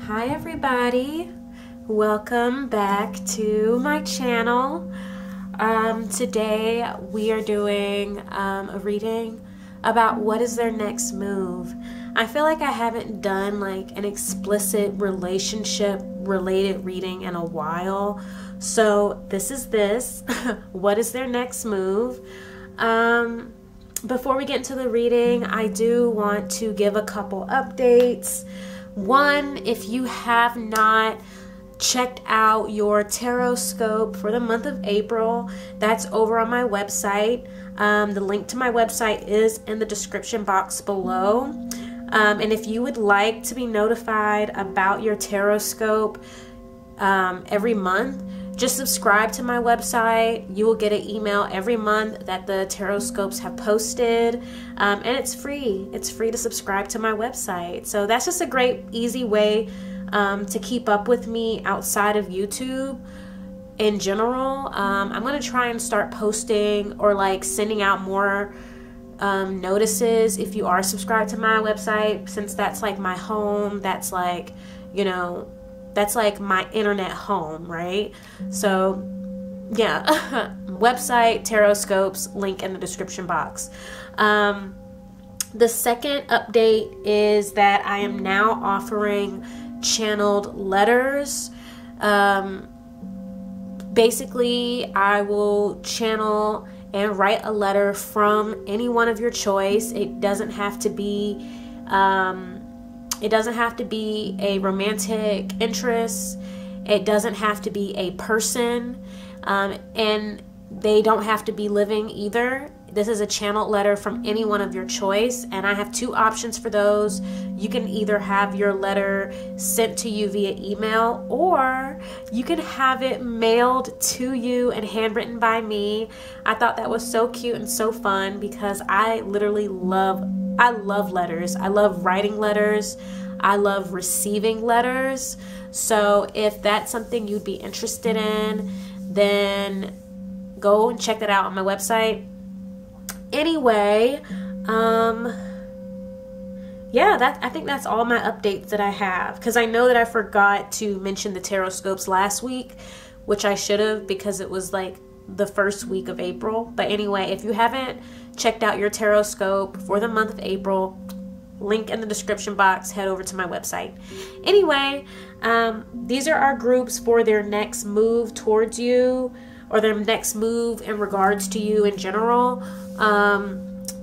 Hi everybody, welcome back to my channel. Today we are doing a reading about what is their next move. I feel like I haven't done like an explicit relationship related reading in a while, so this is what is their next move. Before we get into the reading, I do want to give a couple updates. One, if you have not checked out your tarot scope for the month of April, that's over on my website. The link to my website is in the description box below. And if you would like to be notified about your tarot scope every month, just subscribe to my website. You will get an email every month that the tarot scopes have posted, and it's free. It's free to subscribe to my website. So that's just a great, easy way to keep up with me outside of YouTube in general. I'm going to try and start posting or like sending out more notices if you are subscribed to my website, since that's like my home. That's like, you know, that's like my internet home, right? So yeah, website, tarot scopes, link in the description box. The second update is that I am now offering channeled letters. Basically, I will channel and write a letter from any one of your choice. It doesn't have to be a romantic interest. It doesn't have to be a person, and they don't have to be living either. This is a channeled letter from any one of your choice, and I have two options for those. You can either have your letter sent to you via email, or you can have it mailed to you and handwritten by me. I thought that was so cute and so fun because I literally love letters. I love writing letters. I love receiving letters. So if that's something you'd be interested in, then go and check that out on my website. Anyway, yeah, I think that's all my updates that I have, because I know that I forgot to mention the tarot scopes last week, which I should have, because it was like the first week of April. But anyway, if you haven't checked out your tarot scope for the month of April, link in the description box, head over to my website. Anyway, these are our groups for their next move towards you, or their next move in regards to you in general.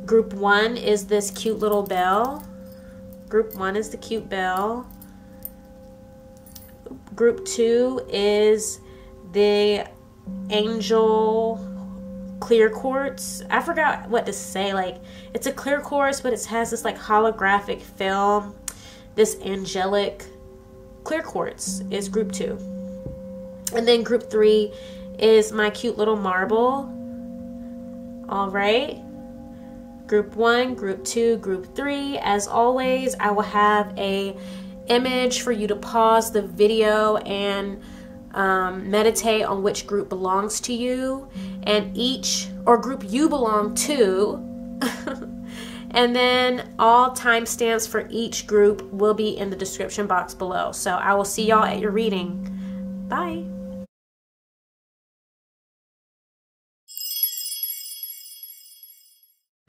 Group 1 is this cute little bell. Group 1 is the cute bell. Group 2 is the angel clear quartz. I forgot what to say. Like, it's a clear quartz, but it has this like holographic film. This angelic clear quartz is group 2. And then group 3 is my cute little marble. All right. Group 1, group 2, group 3. As always, I will have a image for you to pause the video and meditate on which group belongs to you, and group you belong to. And then all timestamps for each group will be in the description box below. So I will see y'all at your reading. Bye.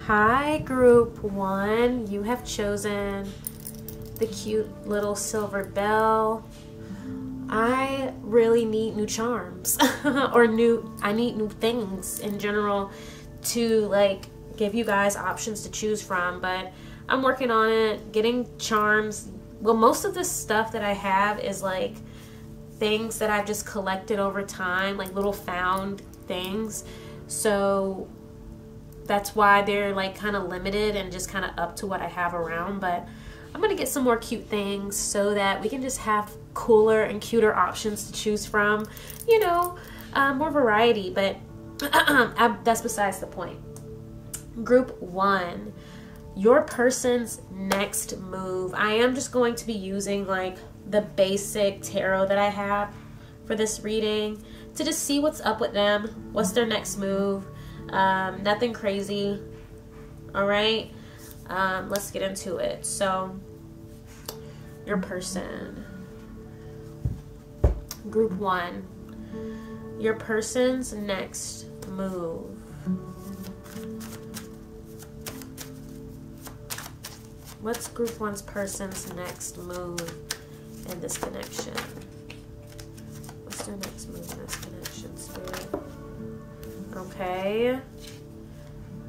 Hi, group 1. You have chosen the cute little silver bell. I really need new charms or I need new things in general to like give you guys options to choose from, but I'm working on it, getting charms. Well, most of the stuff that I have is like things that I've just collected over time, like little found things. So that's why they're like kind of limited and just kind of up to what I have around. But I'm gonna get some more cute things so that we can just have cooler and cuter options to choose from, you know, more variety. But that's besides the point. Group 1, your person's next move. I am just going to be using like the basic tarot that I have for this reading to just see what's up with them, what's their next move. Nothing crazy. All right, let's get into it. So your person, Group 1. Your person's next move. What's Group 1's person's next move in this connection? What's their next move in this connection, Spirit? Okay.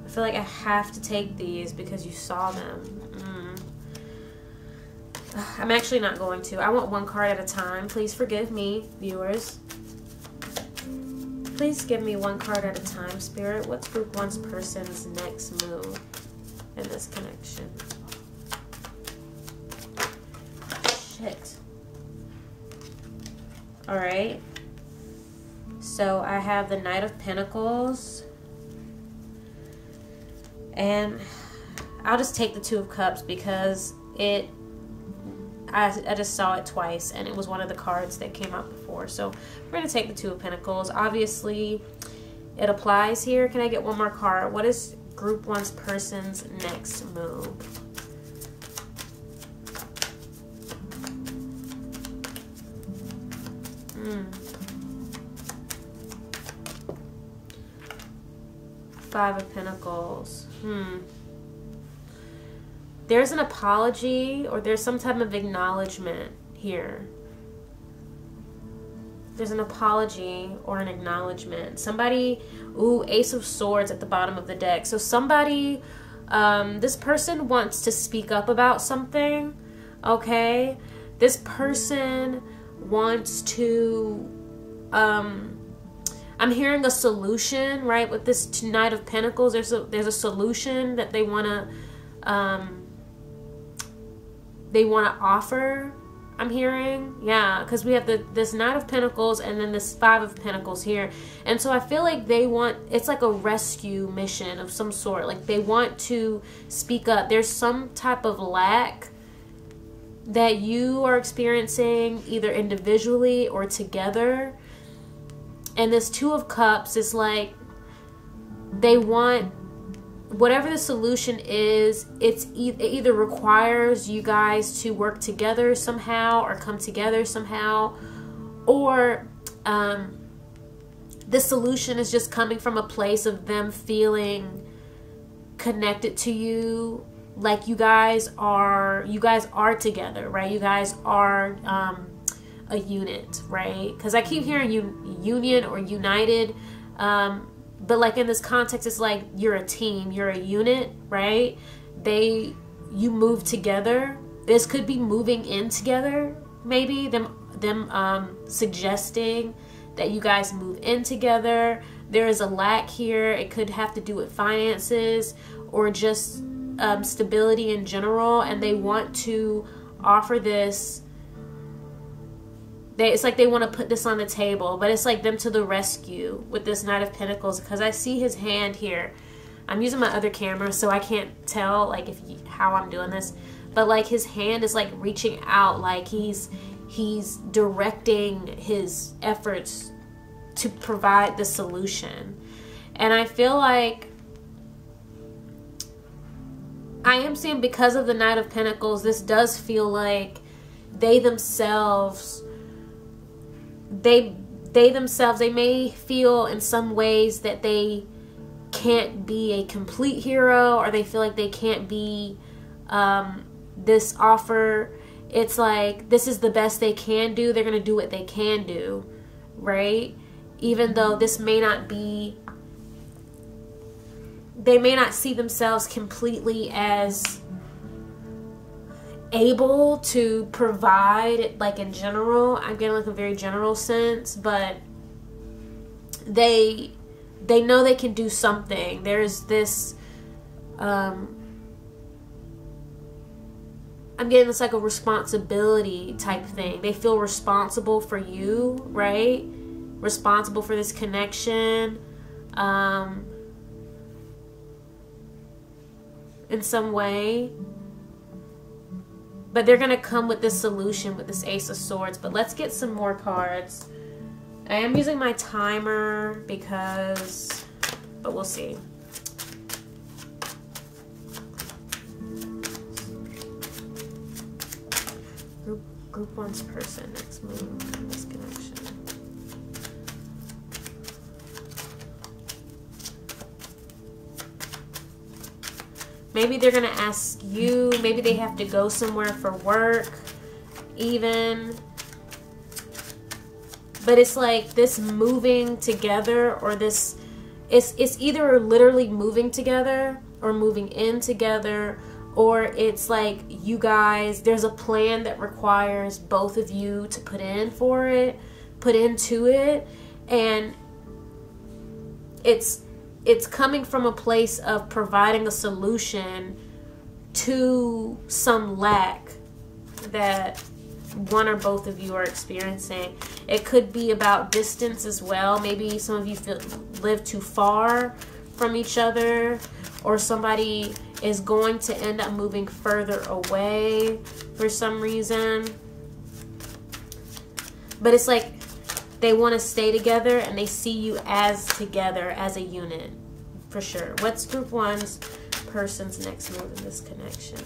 I feel like I have to take these because you saw them. I'm actually not going to. I want one card at a time. Please forgive me, viewers. Please give me one card at a time, Spirit. What's Group 1's person's next move in this connection? Shit. Alright. So I have the Knight of Pentacles. And I'll just take the Two of Cups because I just saw it twice and it was one of the cards that came out before. So we're going to take the Two of Pentacles. Obviously, it applies here. Can I get one more card? What is Group 1's person's next move? Five of Pentacles. There's an apology or there's some type of acknowledgement here. There's an apology or an acknowledgement. Somebody, ooh, Ace of Swords at the bottom of the deck. So somebody, this person wants to speak up about something, okay? This person wants to, I'm hearing a solution, right? With this Knight of Pentacles, there's a solution that they want to offer. I'm hearing, yeah, because we have this Knight of Pentacles and then this Five of Pentacles here, and so I feel like they want, it's like a rescue mission of some sort. Like they want to speak up. There's some type of lack that you are experiencing either individually or together. And this Two of Cups is like they want whatever the solution is. It either requires you guys to work together somehow or come together somehow, or the solution is just coming from a place of them feeling connected to you, like you guys are together, right? You guys are a unit, right? Because I keep hearing union or united, but like in this context, it's like you're a team, you're a unit, right? You move together. This could be moving in together, maybe them suggesting that you guys move in together. There is a lack here. It could have to do with finances or just stability in general, and they want to offer this. It's like they want to put this on the table, but it's like them to the rescue with this Knight of Pentacles, because I see his hand here. I'm using my other camera, so I can't tell like how I'm doing this, but like his hand is like reaching out, like he's directing his efforts to provide the solution. And I feel like I am seeing, because of the Knight of Pentacles, this does feel like they themselves they may feel in some ways that they can't be a complete hero, or they feel like they can't be this offer. It's like this is the best they can do. They're going to do what they can do, right? Even though this may not be, they may not see themselves completely as able to provide, like in general. I'm getting like a very general sense, but they know they can do something. There's this I'm getting this like a responsibility type thing. They feel responsible for you, right? Responsible for this connection in some way. But they're going to come with this solution with this Ace of Swords. But let's get some more cards. I am using my timer because, but we'll see. Group 1's person, next move in this connection. Maybe they're going to ask you. Maybe they have to go somewhere for work even. But it's like this moving together, or this, it's either literally moving together or moving in together, or it's like you guys, there's a plan that requires both of you to put into it, and it's coming from a place of providing a solution to some lack that one or both of you are experiencing. It could be about distance as well. Maybe some of you live too far from each other, or somebody is going to end up moving further away for some reason. But it's like they want to stay together, and they see you as together, as a unit, for sure. What's group one's person's next move in this connection?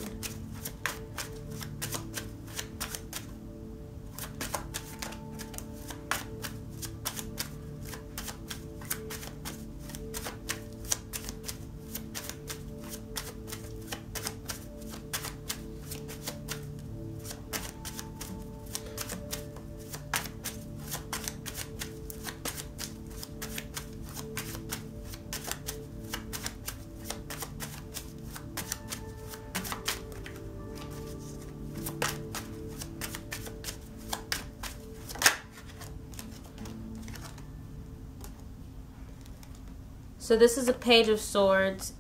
So this is a Page of Swords.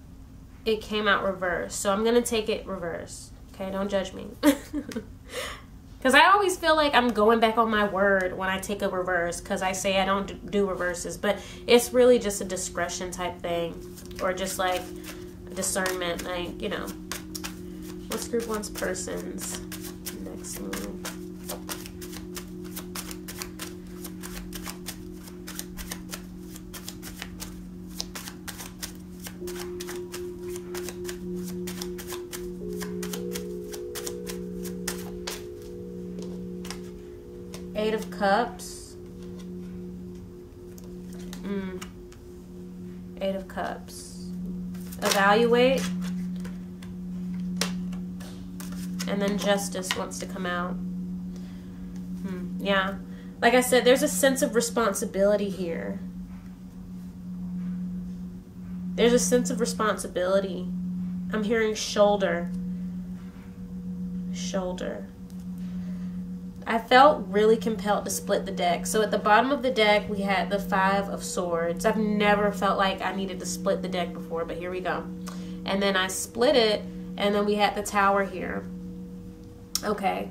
It came out reversed. So I'm going to take it reverse. Okay, don't judge me. Because I always feel like I'm going back on my word when I take a reverse, because I say I don't do reverses. But it's really just a discretion type thing, or just like discernment, like, you know. What's group one's person's next move? Eight of Cups. Eight of Cups. Evaluate. And then Justice wants to come out. Yeah. Like I said, there's a sense of responsibility here. There's a sense of responsibility. I'm hearing shoulder. Shoulder. I felt really compelled to split the deck. So at the bottom of the deck, we had the Five of Swords. I've never felt like I needed to split the deck before, but here we go. And then I split it, and then we had the Tower here. Okay.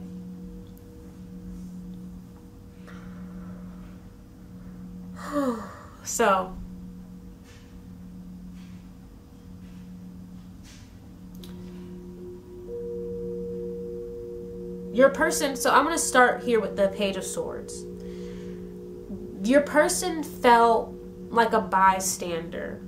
So your person, so I'm going to start here with the Page of Swords. Your person felt like a bystander,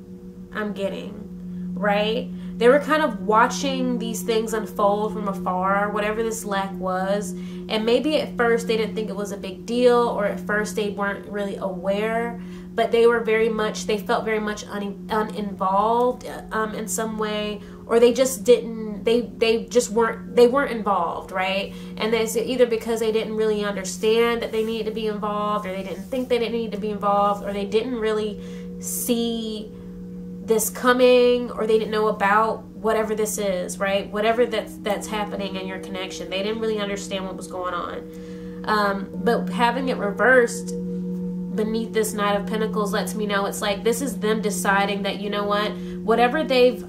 I'm getting, right? They were kind of watching these things unfold from afar, whatever this lack was. And maybe at first they didn't think it was a big deal, or at first they weren't really aware, but they were very much, they felt very much uninvolved in some way, or they just didn't, they weren't involved, right? And they said either because they didn't really understand that they needed to be involved, or they didn't think they didn't need to be involved, or they didn't really see this coming, or they didn't know about whatever this is, right? Whatever that's happening in your connection, they didn't really understand what was going on. But having it reversed beneath this Knight of Pentacles lets me know it's like this is them deciding that, you know what, whatever they've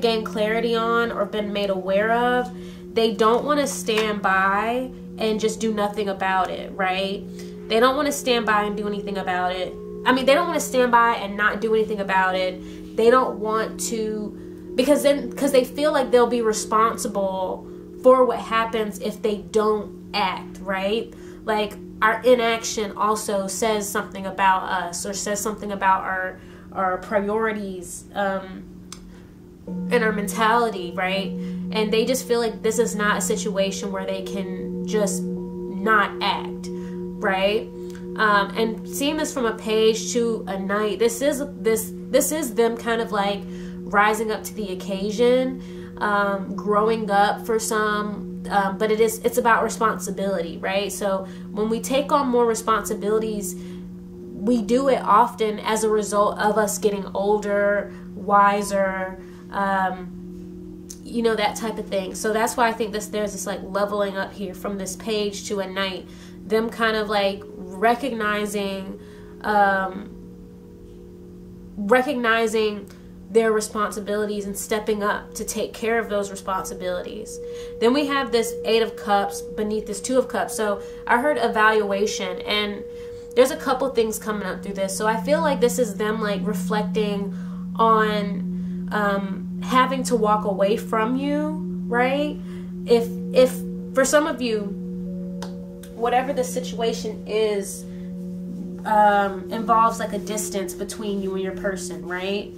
gained clarity on or been made aware of, they don't want to stand by and just do nothing about it, right? They don't want to stand by and do anything about it. I mean, they don't want to stand by and not do anything about it. They don't want to, because they feel like they'll be responsible for what happens if they don't act, right? Like our inaction also says something about us, or says something about our priorities, and our mentality, right? And they just feel like this is not a situation where they can just not act, right? And seeing this from a Page to a Knight, this is them kind of like rising up to the occasion, growing up for some, but it's about responsibility, right? So when we take on more responsibilities, we do it often as a result of us getting older, wiser, you know, that type of thing. So that's why I think there's this like leveling up here from this page to a knight, them kind of like recognizing their responsibilities and stepping up to take care of those responsibilities. Then we have this 8 of Cups beneath this 2 of Cups. So I heard evaluation, and there's a couple things coming up through this. So I feel like this is them like reflecting on having to walk away from you, right? If for some of you, whatever the situation is, involves like a distance between you and your person, right?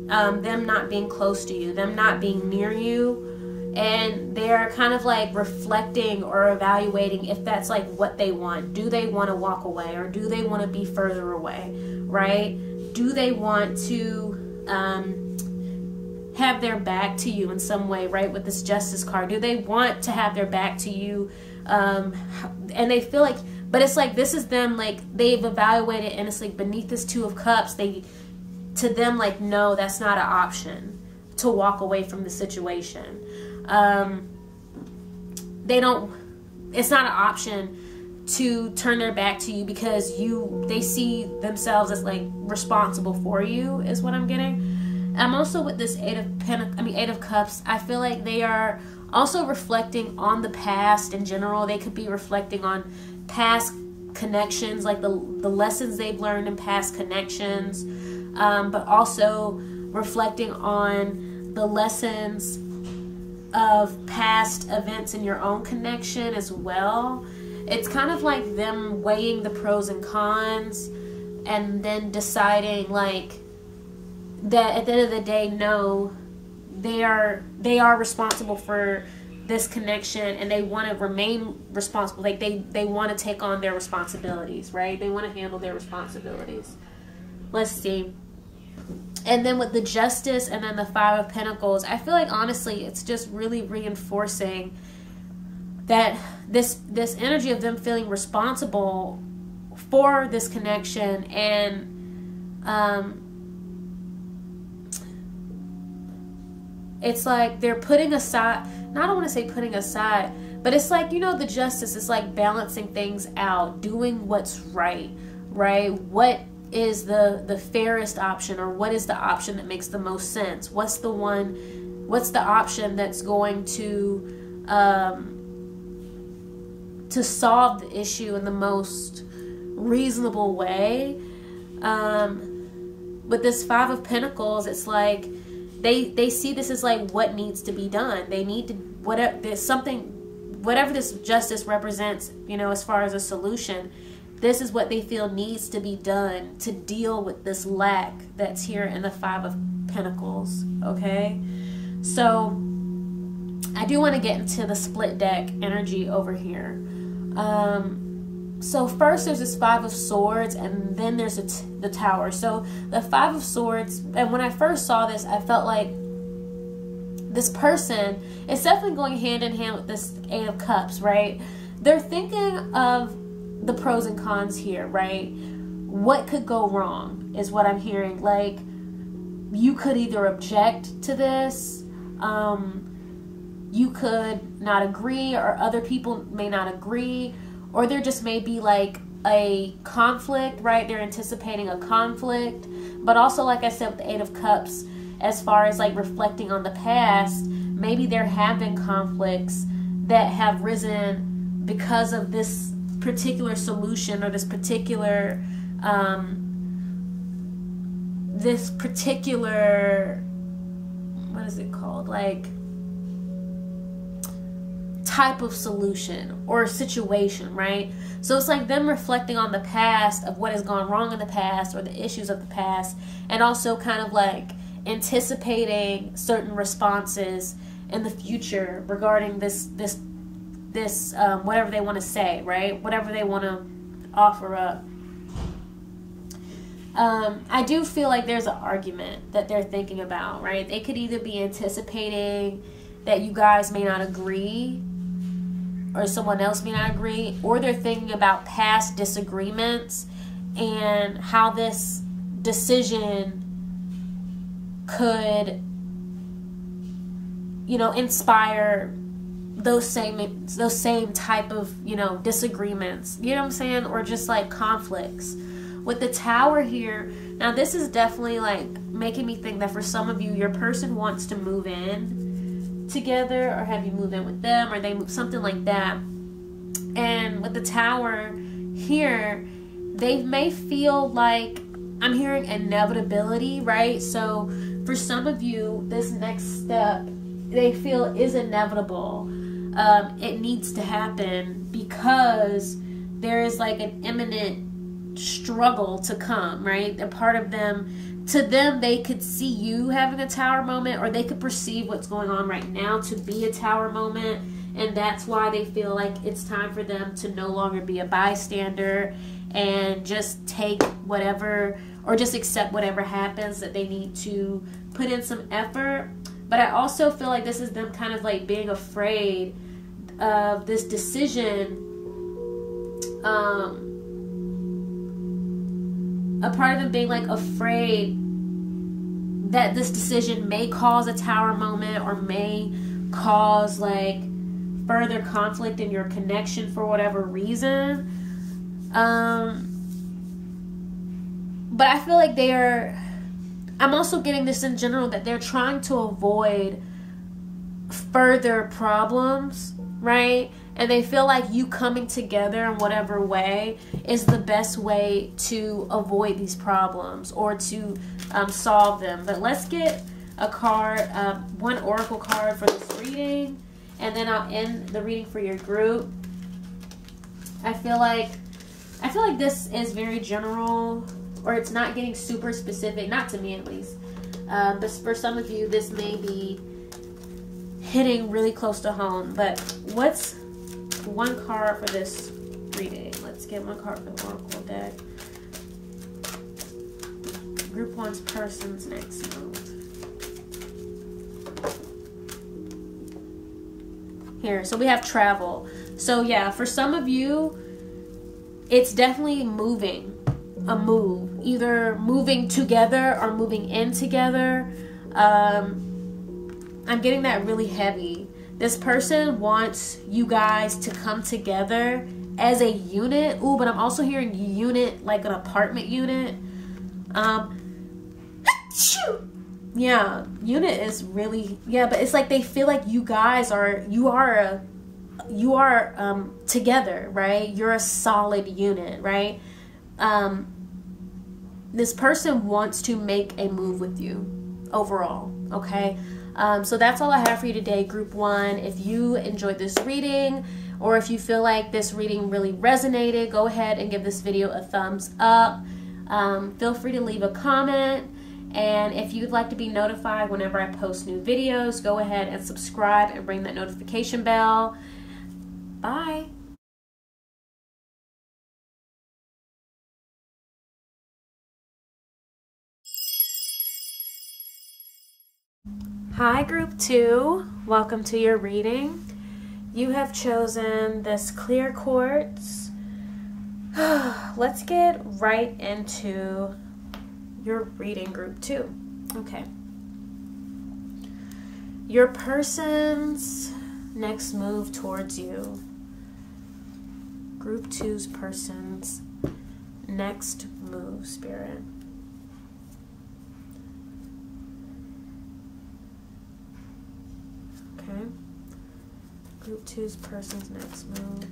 Them not being close to you, them not being near you, and they're kind of like reflecting or evaluating if that's like what they want. Do they want to walk away, or do they want to be further away, right? Do they want to have their back to you in some way, right? With this Justice card, do they want to have their back to you? And they feel like, but it's like this is them, like they've evaluated, and it's like beneath this 2 of Cups, to them, like, no, that's not an option to walk away from the situation. It's not an option to turn their back to you because they see themselves as like responsible for you, is what I'm getting. I'm also with this 8 of Cups. I feel like they are also reflecting on the past in general. They could be reflecting on past connections, like the lessons they've learned in past connections, but also reflecting on the lessons of past events in your own connection as well. It's kind of like them weighing the pros and cons and then deciding like that at the end of the day, no, they are responsible for this connection, and they want to remain responsible. Like they want to take on their responsibilities, right? They want to handle their responsibilities. Let's see. And then with the Justice and then the 5 of Pentacles, I feel like honestly it's just really reinforcing that this energy of them feeling responsible for this connection, and it's like they're putting aside, I don't want to say putting aside, but it's like, you know, the Justice is like balancing things out, doing what's right? What is the fairest option, or what is the option that makes the most sense? What's the option that's going to solve the issue in the most reasonable way? With this 5 of Pentacles, it's like they see this as like what needs to be done. They need to, whatever this Justice represents, you know, as far as a solution, this is what they feel needs to be done to deal with this lack that's here in the 5 of Pentacles, okay? So I do want to get into the split deck energy over here. So first there's this 5 of Swords, and then there's the Tower. So the 5 of Swords, and when I first saw this, I felt like this person is definitely going hand in hand with this 8 of Cups, right? They're thinking of the pros and cons here, right? What could go wrong is what I'm hearing. Like, you could either object to this, you could not agree, or other people may not agree, or there just may be like a conflict, right? They're anticipating a conflict. But also, like I said, with the 8 of Cups, as far as like reflecting on the past, maybe there have been conflicts that have risen because of this particular solution, or this particular what is it called, like type of solution or situation, right? So it's like them reflecting on the past, of what has gone wrong in the past, or the issues of the past, and also kind of like anticipating certain responses in the future regarding this whatever they want to say, right? Whatever they want to offer up. I do feel like there's an argument that they're thinking about, right? They could either be anticipating that you guys may not agree, or someone else may not agree, or they're thinking about past disagreements and how this decision could, you know, inspire those same type of, you know, disagreements, you know what I'm saying, or just like conflicts. With the Tower here, now this is definitely like making me think that for some of you, your person wants to move in together, or have you moved in with them, or they move, something like that. And with the Tower here, they may feel like, I'm hearing inevitability, right? So for some of you, this next step they feel is inevitable. It needs to happen because there is like an imminent struggle to come, right? A part of them, to them, they could see you having a Tower moment, or they could perceive what's going on right now to be a Tower moment, and that's why they feel like it's time for them to no longer be a bystander and just take whatever, or just accept whatever happens, that they need to put in some effort. But I also feel like this is them kind of like being afraid of this decision. A part of them being like afraid that this decision may cause a Tower moment, or may cause like further conflict in your connection for whatever reason. But I feel like I'm also getting this in general, that they're trying to avoid further problems, right? And they feel like you coming together in whatever way is the best way to avoid these problems, or to solve them. But let's get a card, one oracle card for this reading, and then I'll end the reading for your group. I feel like this is very general, or it's not getting super specific, not to me at least. But for some of you, this may be hitting really close to home. But what's one card for this reading? Let's get one card for the oracle deck. Group 1's person's next move. Here, so we have travel. So yeah, for some of you, it's definitely moving. A move, either moving together or moving in together. I'm getting that really heavy. This person wants you guys to come together as a unit. Ooh, but I'm also hearing unit like an apartment unit. Yeah, unit is really, yeah, but it's like they feel like you guys are together, right? You're a solid unit, right? This person wants to make a move with you overall, okay? So that's all I have for you today, Group 1. If you enjoyed this reading, or if you feel like this reading really resonated, go ahead and give this video a thumbs up. Feel free to leave a comment. And if you'd like to be notified whenever I post new videos, go ahead and subscribe and ring that notification bell. Bye. Hi, Group 2. Welcome to your reading. You have chosen this clear quartz. Let's get right into your reading, Group 2. Okay. Your person's next move towards you. Group 2's person's next move, Spirit. Okay. Group 2's person's next move.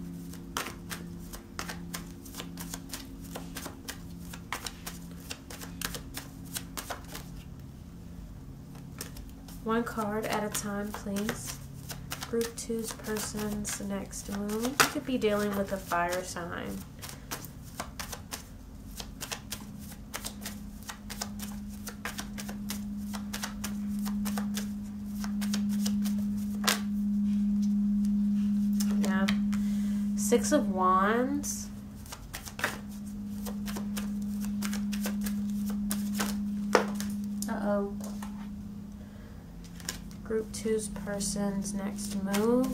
One card at a time, please. Group 2's person's next move. You could be dealing with a fire sign. Yeah. 6 of Wands. Group 2's person's next move.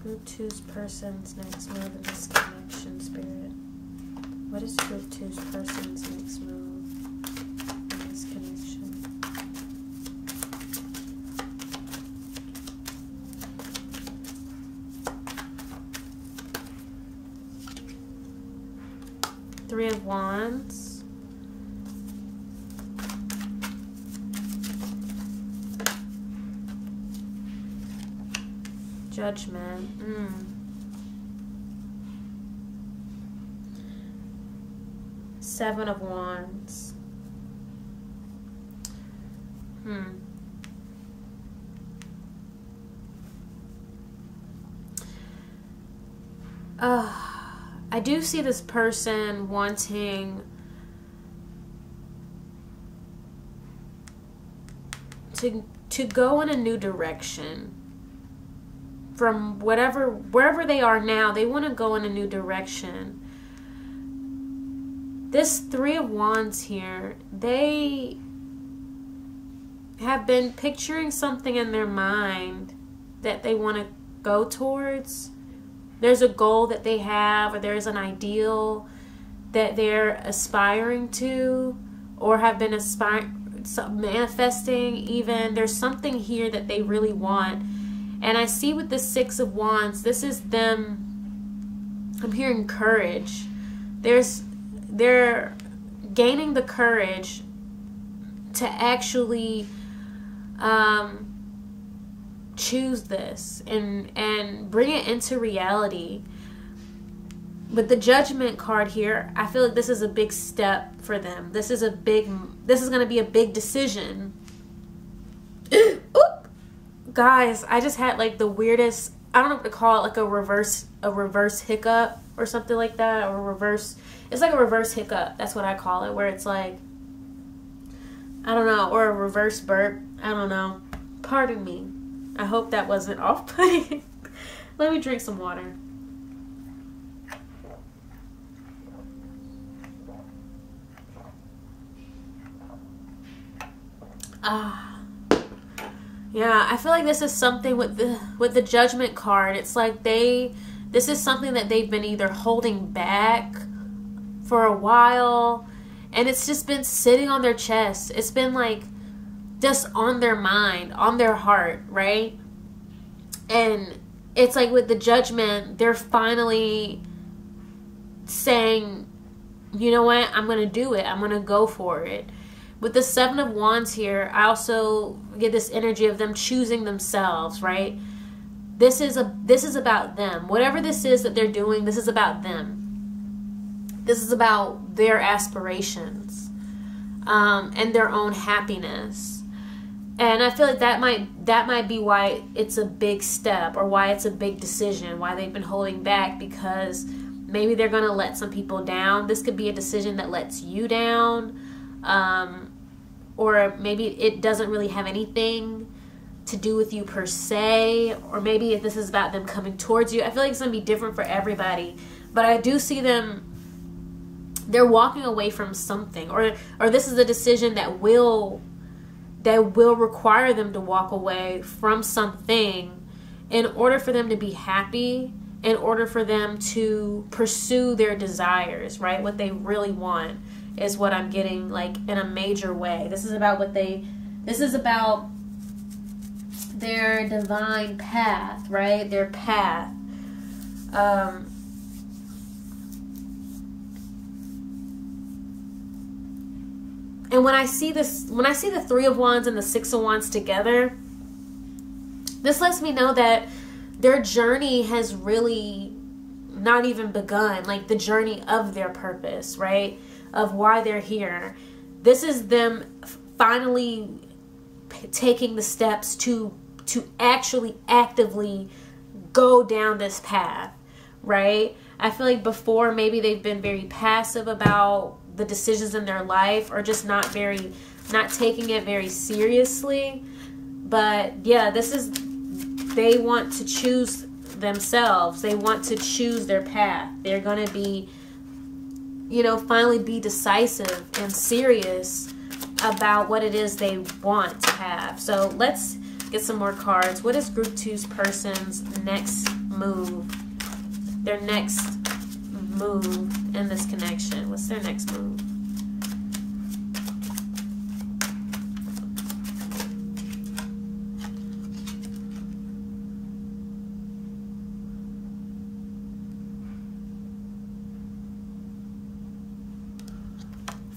Group 2's person's next move in this connection, Spirit. What is Group 2's person's next move in this connection? Three of Wands. Judgment. Seven of Wands. I do see this person wanting to go in a new direction. From wherever they are now, they want to go in a new direction. This Three of Wands here, they have been picturing something in their mind that they want to go towards. There's a goal that they have, or there's an ideal that they're aspiring to, or have been manifesting even. There's something here that they really want. And I see with the Six of Wands, this is them, I'm hearing courage. They're gaining the courage to actually choose this and bring it into reality. With the Judgment card here, I feel like this is a big step for them. This is going to be a big decision. Guys, I just had like the weirdest, I don't know what to call it, like a reverse hiccup or something like that, or it's like a reverse hiccup. That's what I call it, where it's like, I don't know, or a reverse burp. I don't know. Pardon me. I hope that wasn't off-putting. Let me drink some water. Yeah, I feel like this is something with the Judgment card. It's like this is something that they've been either holding back for a while, and it's just been sitting on their chest. It's been like just on their mind, on their heart, right? And it's like with the Judgment, they're finally saying, you know what, I'm going to do it. I'm going to go for it. With the Seven of Wands here, I also get this energy of them choosing themselves, right? This is about them. Whatever this is that they're doing, this is about them. This is about their aspirations and their own happiness. And I feel like that might be why it's a big step, or why it's a big decision, why they've been holding back, because maybe they're going to let some people down. This could be a decision that lets you down. Or maybe it doesn't really have anything to do with you per se, or maybe if this is about them coming towards you. I feel like it's going to be different for everybody, but I do see they're walking away from something, or this is a decision that will require them to walk away from something in order for them to be happy, in order for them to pursue their desires, right? What they really want is what I'm getting, like, in a major way. This is about their divine path, right? Their path. And when I see the Three of Wands and the Six of Wands together, this lets me know that their journey has really not even begun, like the journey of their purpose, right? Of why they're here. This is them finally taking the steps to actually actively go down this path, right? I feel like before maybe they've been very passive about the decisions in their life, or just not very not taking it very seriously. But yeah, this is, they want to choose themselves. They want to choose their path. They're going to be, you know, finally be decisive and serious about what it is they want to have. So let's get some more cards. What is group 2's person's next move? Their next move in this connection. What's their next move?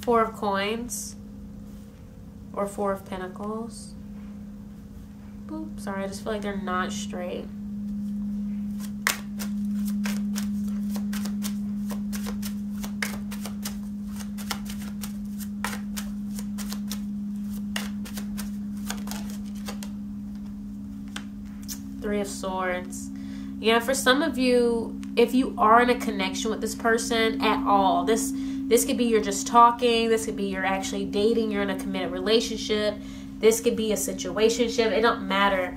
Four of Coins or Four of Pentacles. Boop, sorry, I just feel like they're not straight. Three of Swords. Yeah, for some of you, if you are in a connection with this person at all, this could be you're just talking. This could be you're actually dating. You're in a committed relationship. This could be a situationship. It don't matter.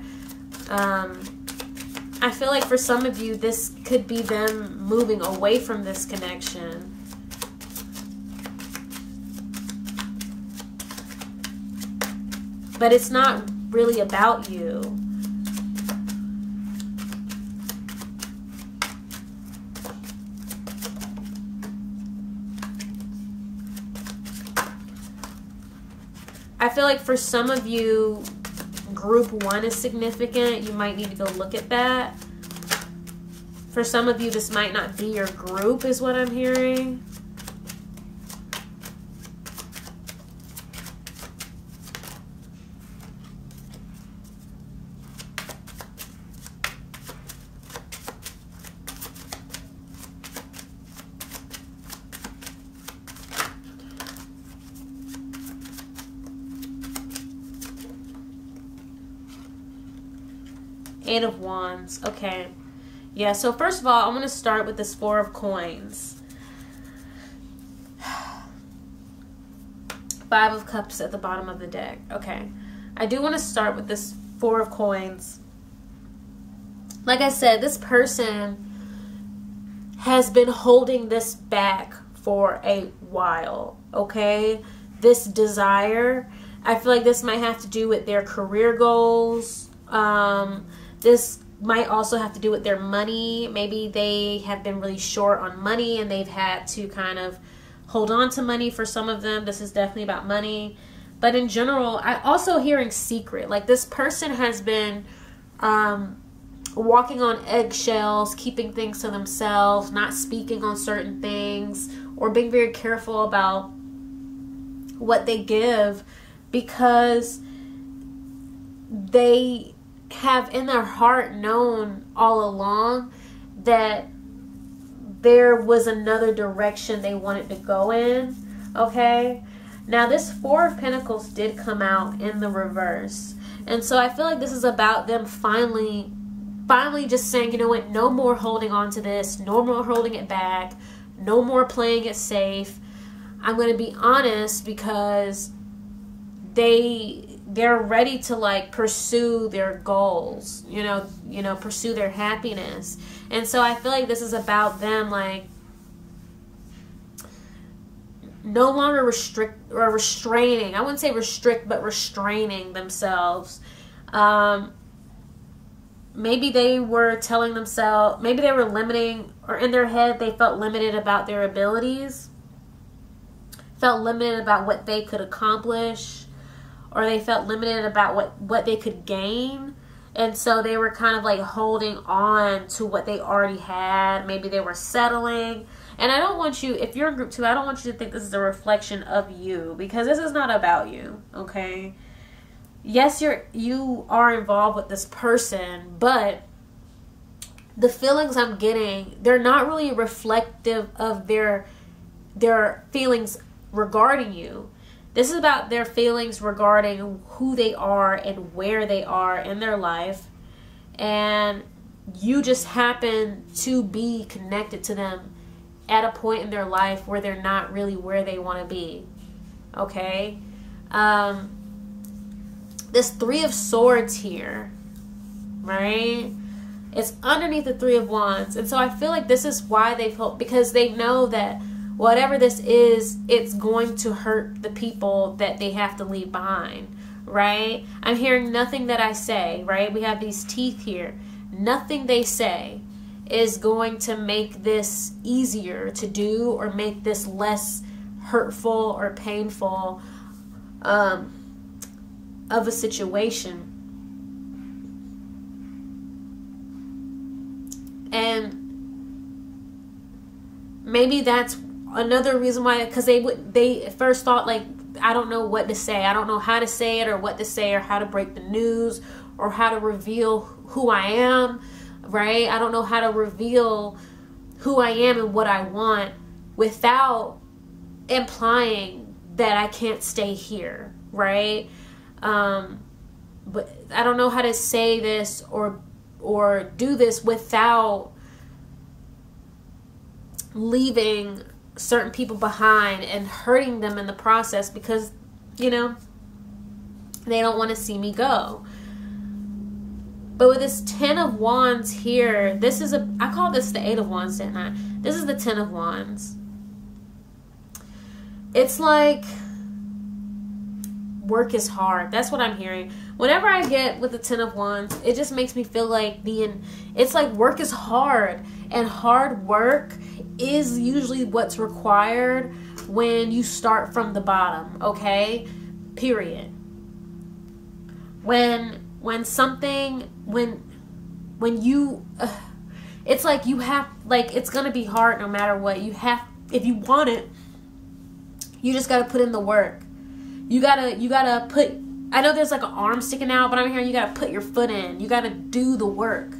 I feel like for some of you, this could be them moving away from this connection. But it's not really about you. I feel like for some of you, group 1 is significant. You might need to go look at that. For some of you, this might not be your group, is what I'm hearing. Eight of Wands. Okay. Yeah, so first of all, I'm going to start with this Four of Coins. Five of Cups at the bottom of the deck. Okay. I do want to start with this Four of Coins. Like I said, this person has been holding this back for a while. Okay? This desire. I feel like this might have to do with their career goals. This might also have to do with their money. Maybe they have been really short on money and they've had to kind of hold on to money for some of them. This is definitely about money. But in general, I also hearing secret. Like this person has been walking on eggshells, keeping things to themselves, not speaking on certain things, or being very careful about what they give because they have in their heart known all along that there was another direction they wanted to go in. Okay, now this Four of Pentacles did come out in the reverse, and so I feel like this is about them finally just saying, you know what, no more holding on to this, no more holding it back, no more playing it safe. I'm going to be honest, because they're ready to like pursue their goals, you know, pursue their happiness. And so I feel like this is about them like no longer restraining. I wouldn't say restrict, but restraining themselves. Maybe they were telling themselves, maybe they were limiting, or in their head they felt limited about their abilities, felt limited about what they could accomplish, or they felt limited about what they could gain. And so they were kind of like holding on to what they already had. Maybe they were settling. And I don't want you, if you're in group 2, I don't want you to think this is a reflection of you, because this is not about you, okay? Yes, you are involved with this person, but the feelings I'm getting, they're not really reflective of their feelings regarding you. This is about their feelings regarding who they are and where they are in their life. And you just happen to be connected to them at a point in their life where they're not really where they want to be. Okay? This Three of Swords here, right? It's underneath the Three of Wands. And so I feel like this is why they've hoped, because they know that whatever this is, it's going to hurt the people that they have to leave behind, right? I'm hearing nothing that I say, right? We have these teeth here. Nothing they say is going to make this easier to do or make this less hurtful or painful of a situation. And maybe that's another reason why, because they at first thought, like, I don't know what to say. I don't know how to say it or what to say or how to break the news or how to reveal who I am, right? I don't know how to reveal who I am and what I want without implying that I can't stay here, right? But I don't know how to say this or do this without leaving certain people behind and hurting them in the process, because, you know, they don't want to see me go. But with this Ten of Wands here, this is I call this the Eight of Wands, didn't I? This is the Ten of Wands. It's like work is hard. That's what I'm hearing. Whenever I get with the Ten of Wands, it just makes me feel like it's like work is hard, and hard work is usually what's required when you start from the bottom, okay? Period. When you it's like you have, like, it's gonna be hard no matter what. You have, if you want it, you just gotta put in the work. You gotta put, I know there's like an arm sticking out, but I'm hearing you gotta put your foot in. You gotta do the work,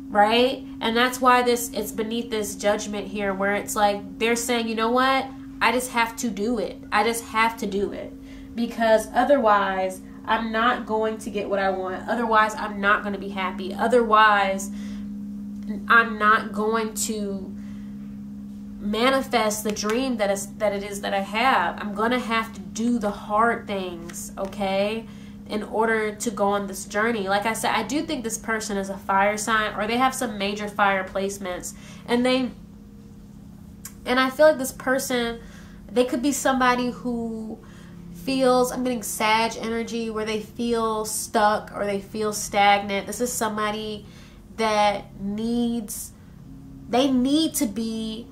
right? And that's why it's beneath this Judgment here, where it's like they're saying, you know what? I just have to do it. I just have to do it, because otherwise I'm not going to get what I want. Otherwise I'm not going to be happy. Otherwise I'm not going to manifest the dream that it is that I have. I'm going to have to do the hard things, okay, in order to go on this journey. Like I said, I do think this person is a fire sign, or they have some major fire placements, and I feel like this person, they could be somebody who feels, I'm getting Sag energy, where they feel stuck or they feel stagnant. This is somebody that they need to be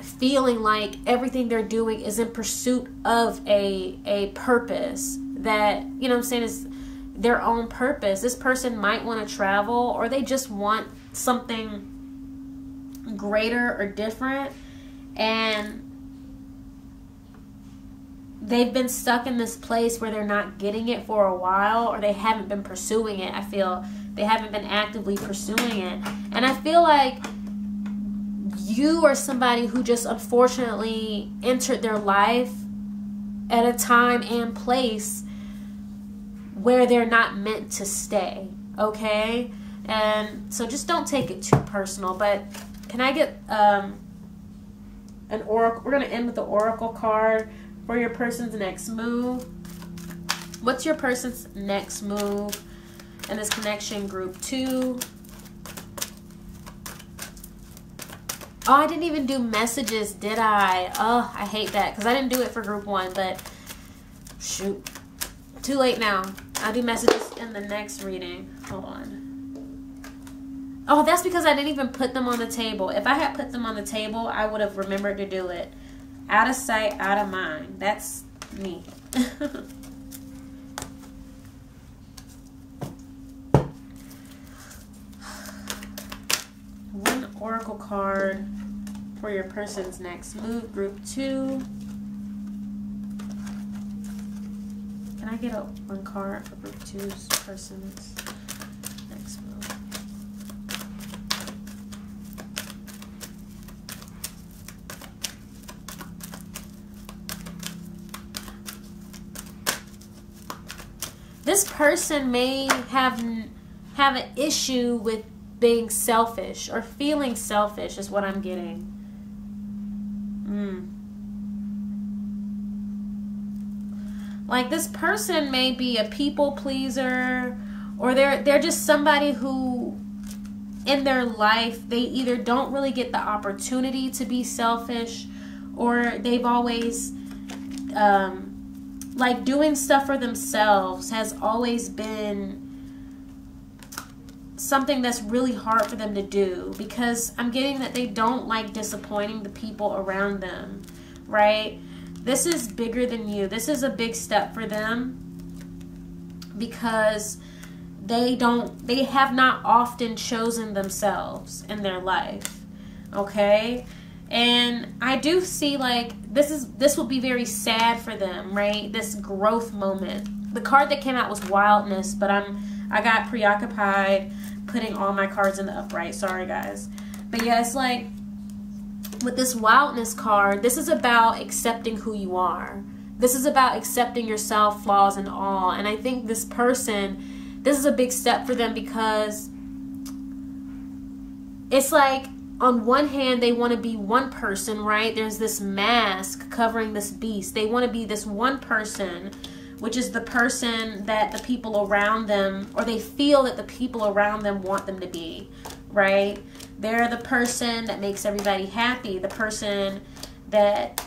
feeling like everything they're doing is in pursuit of a purpose that, you know what I'm saying, is their own purpose. This person might want to travel, or they just want something greater or different, and they've been stuck in this place where they're not getting it for a while, or they haven't been pursuing it. I feel they haven't been actively pursuing it. And I feel like you are somebody who just unfortunately entered their life at a time and place where they're not meant to stay, okay? And so just don't take it too personal. But can I get an oracle? We're going to end with the oracle card for your person's next move. What's your person's next move in this connection, group 2? Oh, I didn't even do messages, did I? Oh, I hate that, because I didn't do it for group 1, but shoot. Too late now. I'll do messages in the next reading. Hold on. Oh, that's because I didn't even put them on the table. If I had put them on the table, I would have remembered to do it. Out of sight, out of mind. That's me. One oracle card for your person's next move, group 2. Can I get one card for group 2's person's next move? This person may have an issue with being selfish or feeling selfish, is what I'm getting. Like, this person may be a people pleaser, or they're just somebody who in their life, they either don't really get the opportunity to be selfish, or they've always like, doing stuff for themselves has always been something that's really hard for them to do, because I'm getting that they don't like disappointing the people around them, right? This is bigger than you. This is a big step for them, because they have not often chosen themselves in their life, okay? And I do see, like, this will be very sad for them, right? This growth moment. The card that came out was wildness, but I got preoccupied putting all my cards in the upright. Sorry, guys. But yeah, it's like, with this wildness card, this is about accepting who you are. This is about accepting yourself, flaws and all. And I think this person, this is a big step for them, because it's like, on one hand, they want to be one person, right? There's this mask covering this beast. They want to be this one person, which is the person that the people around them, or they feel that the people around them want them to be, right? They're the person that makes everybody happy, the person that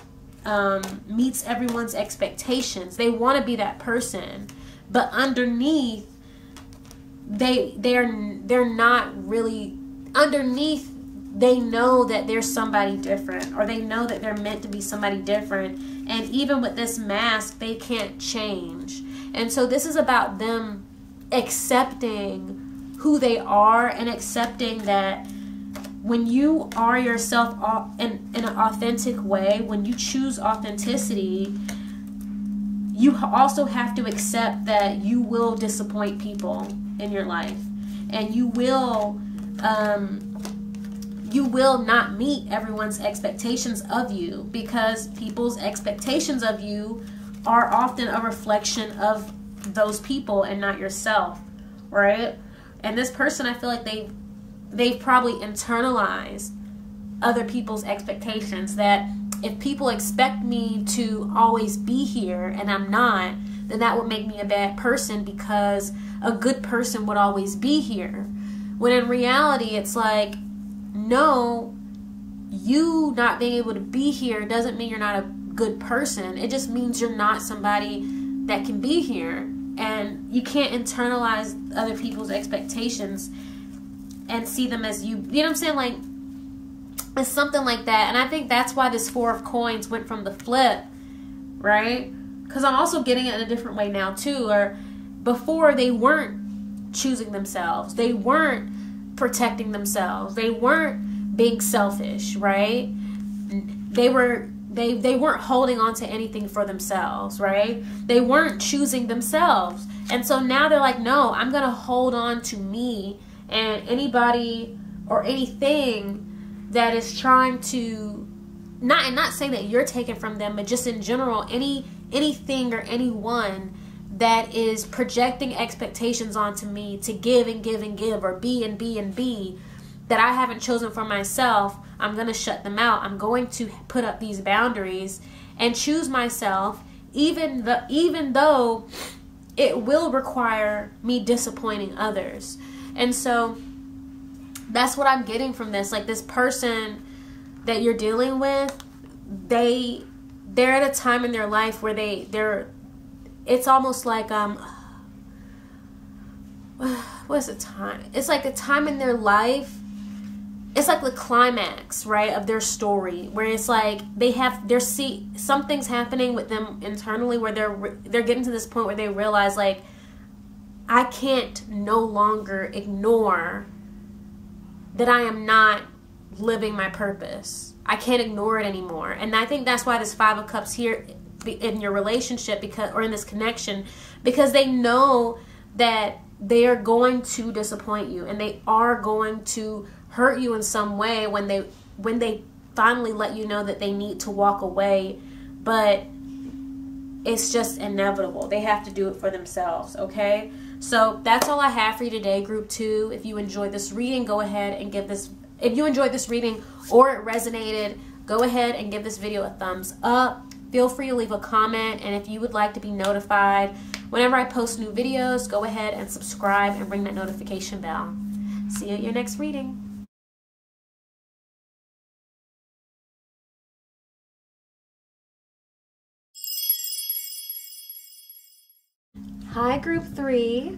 meets everyone's expectations. They want to be that person, but underneath, they're not really underneath. They know that there's somebody different, or they know that they're meant to be somebody different. And even with this mask, they can't change. And so this is about them accepting who they are, and accepting that when you are yourself in an authentic way, when you choose authenticity, you also have to accept that you will disappoint people in your life. And you will not meet everyone's expectations of you, because people's expectations of you are often a reflection of those people and not yourself, right? And this person, I feel like they've probably internalized other people's expectations, that if people expect me to always be here and I'm not, then that would make me a bad person, because a good person would always be here. When in reality, it's like, no, you not being able to be here doesn't mean you're not a good person. It just means you're not somebody that can be here. And you can't internalize other people's expectations and see them as you. You know what I'm saying? Like, it's something like that. And I think that's why this Four of Coins went from the flip, right? Because I'm also getting it in a different way now too. Or before, they weren't choosing themselves. They weren't protecting themselves. They weren't being selfish, right? They weren't holding on to anything for themselves, right? They weren't choosing themselves. And so now they're like, no, I'm going to hold on to me, and anybody or anything that is trying to, not saying that you're taken from them, but just in general, anything or anyone that is projecting expectations onto me to give and give and give, or be and be and be, that I haven't chosen for myself, I'm going to shut them out. I'm going to put up these boundaries and choose myself, even though it will require me disappointing others. And so that's what I'm getting from this. Like, this person that you're dealing with, they're at a time in their life where they're it's almost like, what's the time? It's like a time in their life. It's like the climax, right, of their story, where it's like something's happening with them internally, where they're getting to this point where they realize, like, I can't no longer ignore that I am not living my purpose. I can't ignore it anymore. And I think that's why this Five of Cups here in your relationship, or in this connection, because they know that they are going to disappoint you, and they are going to hurt you in some way when they finally let you know that they need to walk away. But it's just inevitable. They have to do it for themselves, okay? So that's all I have for you today, Group 2. If you enjoyed this reading, go ahead and if you enjoyed this reading or it resonated, go ahead and give this video a thumbs up. feel free to leave a comment. And if you would like to be notified whenever I post new videos, go ahead and subscribe and ring that notification bell. See you at your next reading. Hi, Group 3.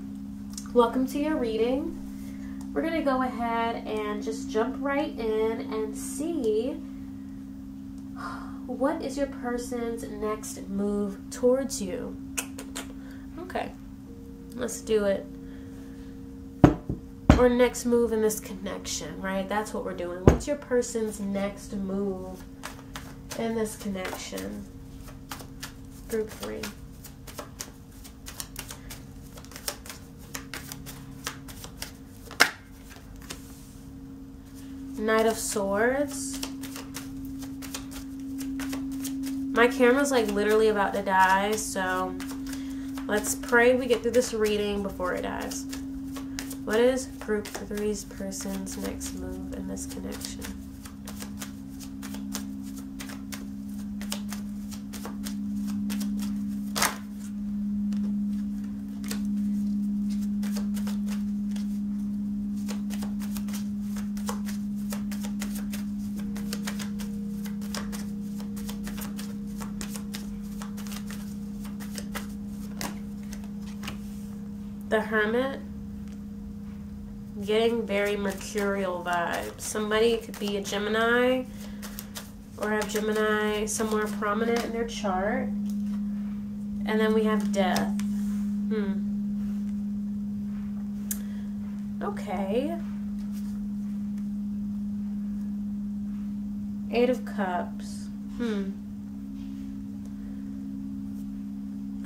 Welcome to your reading. We're going to go ahead and just jump right in and see what is your person's next move towards you. Okay, let's do it. Or next move in this connection, right? That's what we're doing. What's your person's next move in this connection? Group 3. Knight of Swords. My camera's like literally about to die, so let's pray we get through this reading before it dies. What is Group 3's person's next move in this connection? The Hermit, getting very mercurial vibes. Somebody could be a Gemini or have Gemini somewhere prominent in their chart. And then we have Death. Okay. 8 of Cups.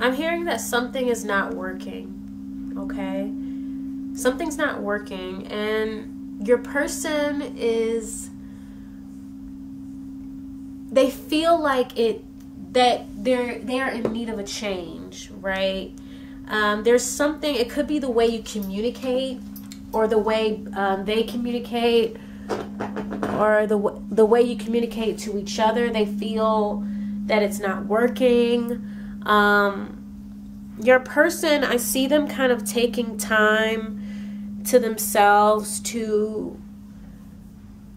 I'm hearing that something is not working. Okay, something's not working, and your person is, they feel like that they're in need of a change, right? There's something, it could be the way you communicate, or the way they communicate, or the way you communicate to each other. They feel that it's not working. Your person, I see them kind of taking time to themselves to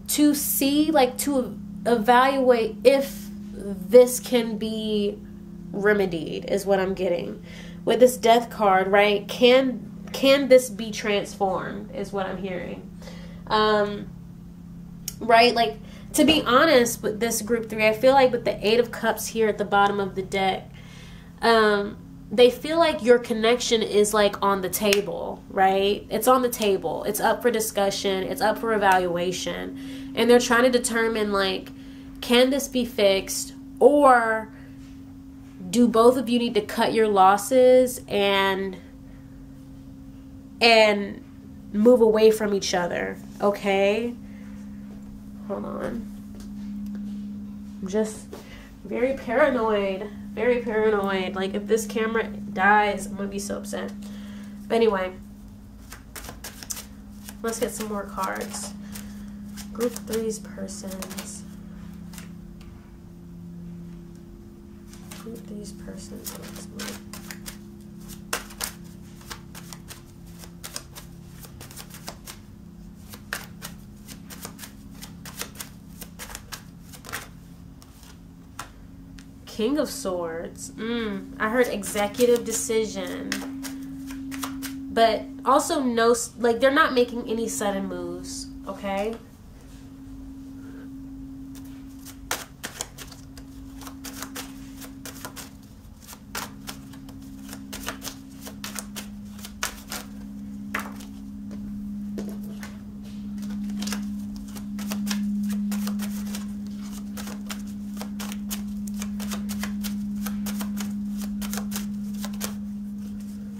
see, like, to evaluate if this can be remedied, is what I'm getting. With this Death card, right? Can this be transformed, is what I'm hearing. Right? Like, to be honest with this Group 3, I feel like with the 8 of Cups here at the bottom of the deck, they feel like your connection is like on the table, right? It's on the table. It's up for discussion. It's up for evaluation. And they're trying to determine, like, can this be fixed? Or do both of you need to cut your losses and move away from each other? Okay? Hold on. I'm just very paranoid. Very paranoid. Like, if this camera dies, I'm going to be so upset. But anyway, let's get some more cards. Group 3's persons. Group 3's persons. Let's move. King of Swords. I heard executive decision. But also no, like, they're not making any sudden moves, okay?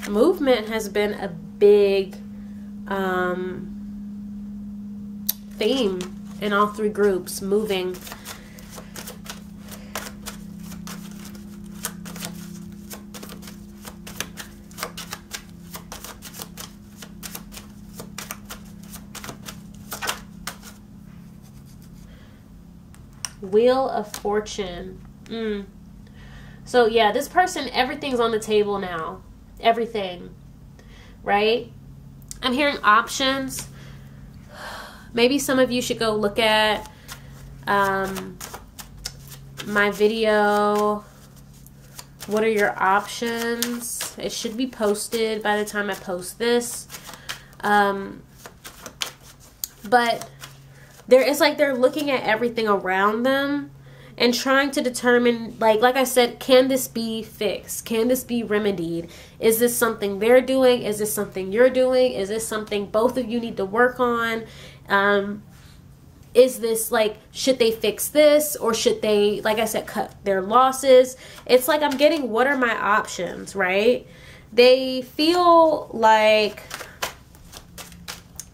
Movement has been a big theme in all 3 groups. Moving. Wheel of Fortune. So yeah, this person, everything's on the table now. Everything, right? I'm hearing options. Maybe some of you should go look at my video. What are your options? It should be posted by the time I post this. But it's like they're looking at everything around them and trying to determine, like I said, can this be fixed? Can this be remedied? Is this something they're doing? Is this something you're doing? Is this something both of you need to work on? Is this like, should they fix this, or should they, like I said, cut their losses? It's like I'm getting, what are my options, right? They feel like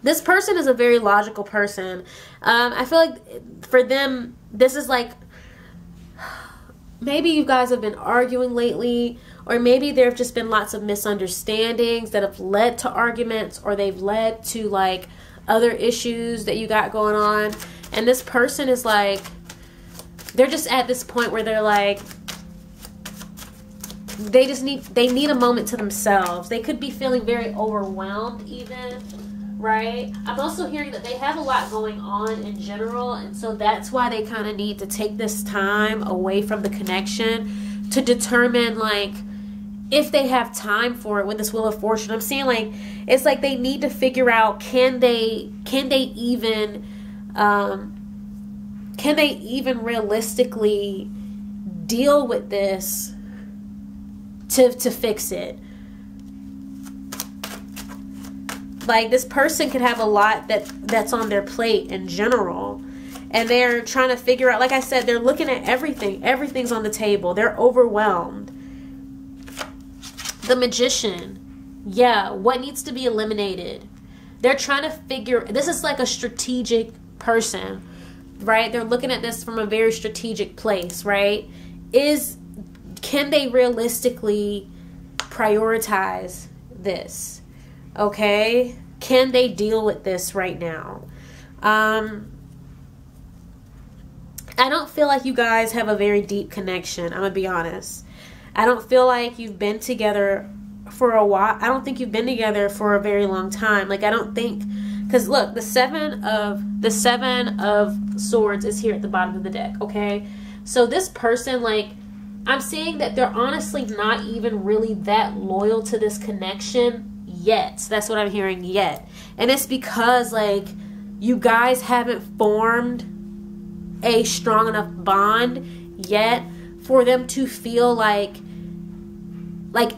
this person is a very logical person. I feel like for them, this is like, maybe you guys have been arguing lately, or maybe there have just been lots of misunderstandings that have led to arguments, or they've led to like other issues that you got going on. And this person is like, they're just at this point where they're like, they need a moment to themselves. They could be feeling very overwhelmed even, right? I'm also hearing that they have a lot going on in general, and so that's why they kind of need to take this time away from the connection to determine like if they have time for it with this Wheel of Fortune. I'm seeing like, it's like they need to figure out, can they even realistically deal with this to fix it? Like, this person could have a lot that's on their plate in general, and they're trying to figure out, like I said, they're looking at everything. Everything's on the table. They're overwhelmed. The Magician. Yeah, what needs to be eliminated? They're trying to figure, this is like a strategic person, right? They're looking at this from a very strategic place, right? Can they realistically prioritize this? Okay? Can they deal with this right now? I don't feel like you guys have a very deep connection. I'm gonna be honest. I don't feel like you've been together for a while. I don't think you've been together for a very long time. Like, I don't think, because look, the seven of swords is here at the bottom of the deck. Okay, so this person, like, I'm seeing that they're honestly not even really that loyal to this connection yet. That's what I'm hearing, yet. And it's because, like, you guys haven't formed a strong enough bond yet for them to feel like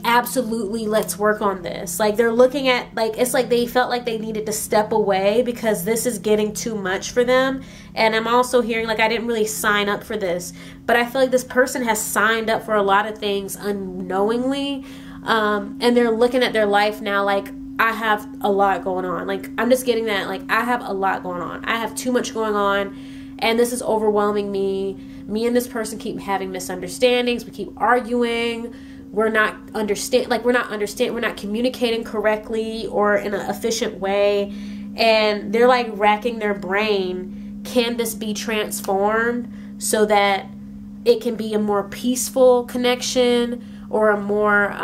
absolutely, let's work on this. Like, they're looking at, like, it's like they felt like they needed to step away because this is getting too much for them. And I'm also hearing, like, I didn't really sign up for this, but I feel like this person has signed up for a lot of things unknowingly, and they're looking at their life now like, I have a lot going on. Like, I'm just getting that, like, I have a lot going on. I have too much going on, and this is overwhelming me. Me and this person keep having misunderstandings. We keep arguing. We're not communicating correctly or in an efficient way. And they're like racking their brain. Can this be transformed so that it can be a more peaceful connection or a more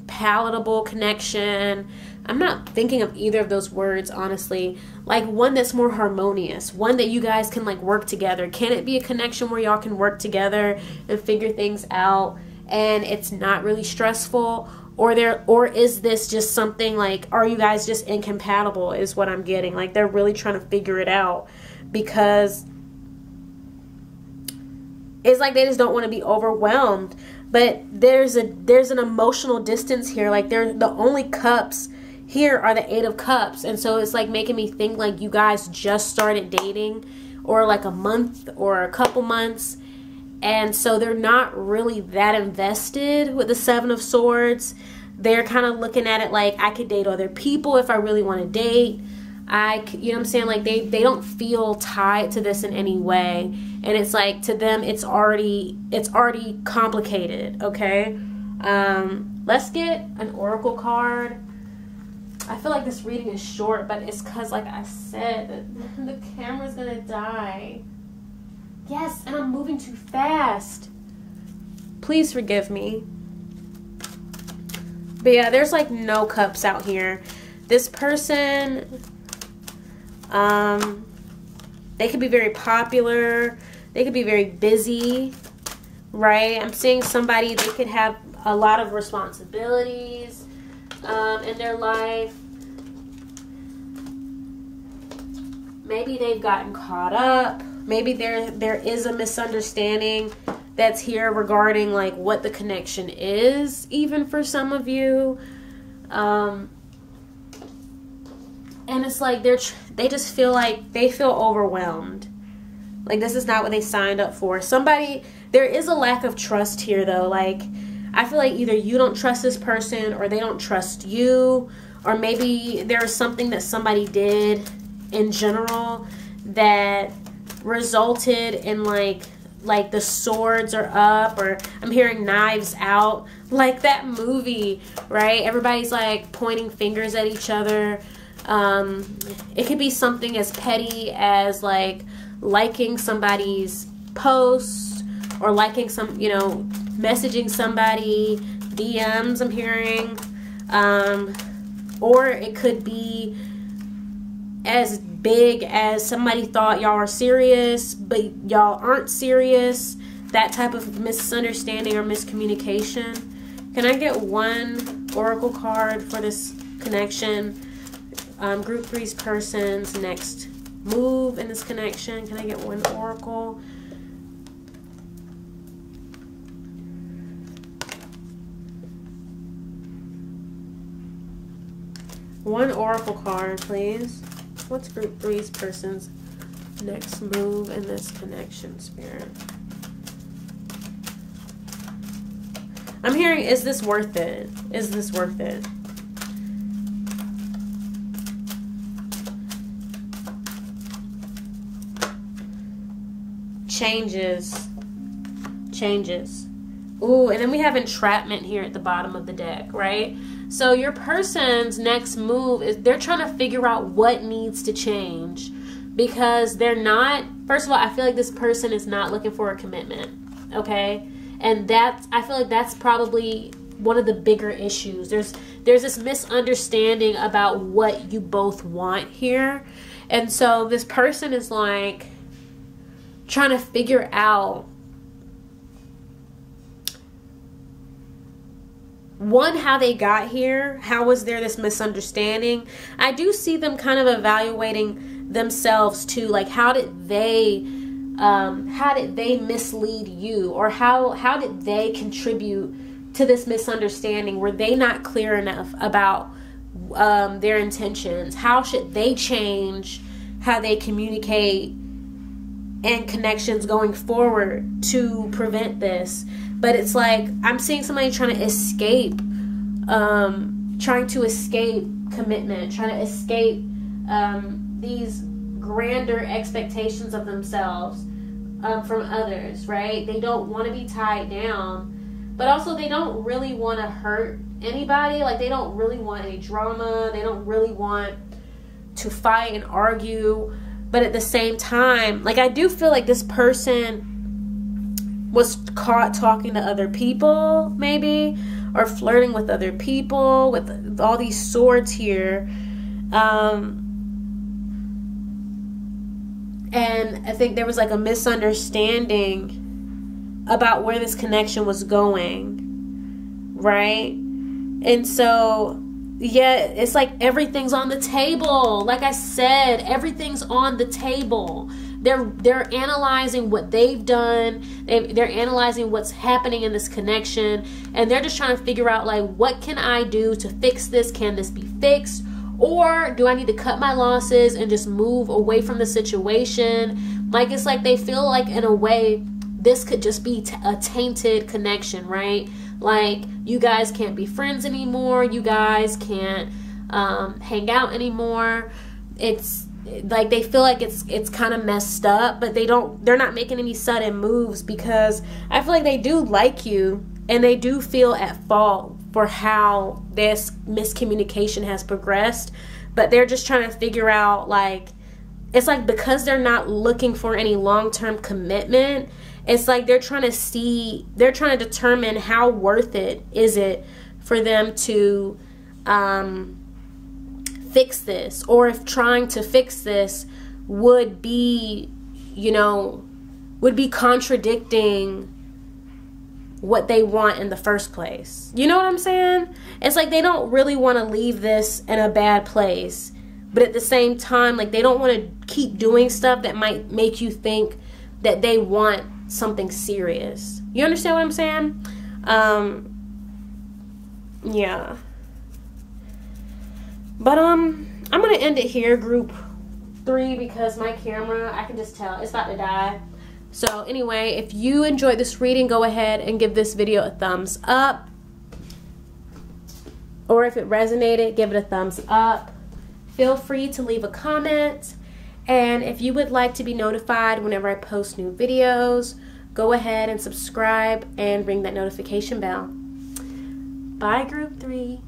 palatable connection? I'm not thinking of either of those words, honestly. Like, one that's more harmonious, one that you guys can like work together. Can it be a connection where y'all can work together and figure things out and it's not really stressful? Or is this just something like, are you guys just incompatible, is what I'm getting. Like, they're really trying to figure it out because it's like they just don't want to be overwhelmed. But there's an emotional distance here. Like, the only cups here are the 8 of Cups. And so it's like making me think like you guys just started dating, or like a month or a couple months. And so they're not really that invested with the 7 of Swords. They're kind of looking at it like, I could date other people if I really want to date. You know what I'm saying? Like, they don't feel tied to this in any way. And it's like, to them, it's already complicated. Okay. Let's get an oracle card. I feel like this reading is short, but it's because, like I said, the camera's gonna die. Yes, and I'm moving too fast. Please forgive me. But yeah, there's like no cups out here. This person, they could be very popular. They could be very busy, right? I'm seeing somebody, they could have a lot of responsibilities in their life. Maybe they've gotten caught up. Maybe there is a misunderstanding that's here regarding like what the connection is, even for some of you. And it's like they just feel like they feel overwhelmed. Like this is not what they signed up for. There is a lack of trust here though. Like I feel like either you don't trust this person or they don't trust you, or maybe there's something that somebody did in general that resulted in like the swords are up, or I'm hearing knives out, like that movie, right? Everybody's like pointing fingers at each other. It could be something as petty as like liking somebody's post, or liking some, you know, messaging somebody, DMs I'm hearing, or it could be as big as somebody thought y'all are serious, but y'all aren't serious. That type of misunderstanding or miscommunication. Can I get one oracle card for this connection? Group 3's person's next move in this connection. Can I get one oracle? One oracle card, please. What's Group 3's person's next move in this connection, Spirit? I'm hearing, is this worth it? Is this worth it? Changes. Ooh, and then we have entrapment here at the bottom of the deck, right? So your person's next move is they're trying to figure out what needs to change, because they're not, first of all, I feel like this person is not looking for a commitment, okay? And I feel like that's probably one of the bigger issues. There's this misunderstanding about what you both want here. And so this person is like trying to figure out, one, how they got here. How was there this misunderstanding? I do see them kind of evaluating themselves too. Like, how did they mislead you? Or how did they contribute to this misunderstanding? Were they not clear enough about their intentions? How should they change how they communicate and connections going forward to prevent this? But it's like I'm seeing somebody trying to escape commitment, trying to escape these grander expectations of themselves from others, right? They don't want to be tied down, but also they don't really want to hurt anybody. Like, they don't really want any drama. They don't really want to fight and argue. But at the same time, like, I do feel like this person was caught talking to other people, maybe, or flirting with other people with all these swords here. And I think there was like a misunderstanding about where this connection was going, right? And so, yeah, it's like everything's on the table. Like I said, everything's on the table. They're analyzing what they've done. They're analyzing what's happening in this connection, and they're just trying to figure out, like, what can I do to fix this? Can this be fixed? Or do I need to cut my losses and just move away from the situation? Like, it's like they feel like, in a way, this could just be a tainted connection, right? Like, you guys can't be friends anymore. You guys can't hang out anymore. It's like they feel like it's kind of messed up, but they're not making any sudden moves, because I feel like they do like you, and they do feel at fault for how this miscommunication has progressed. But they're just trying to figure out, like, it's like because they're not looking for any long-term commitment, It's like they're trying to determine how worth it is it for them to fix this, or if trying to fix this would be, you know, would be contradicting what they want in the first place. You know what I'm saying? It's like they don't really want to leave this in a bad place, but at the same time, like, they don't want to keep doing stuff that might make you think that they want something serious. You understand what I'm saying? Yeah. But I'm gonna end it here, group 3, because my camera, I can just tell it's about to die. So anyway, if you enjoyed this reading, go ahead and give this video a thumbs up, or if it resonated, give it a thumbs up. Feel free to leave a comment, and if you would like to be notified whenever I post new videos, go ahead and subscribe and ring that notification bell. Bye, group 3.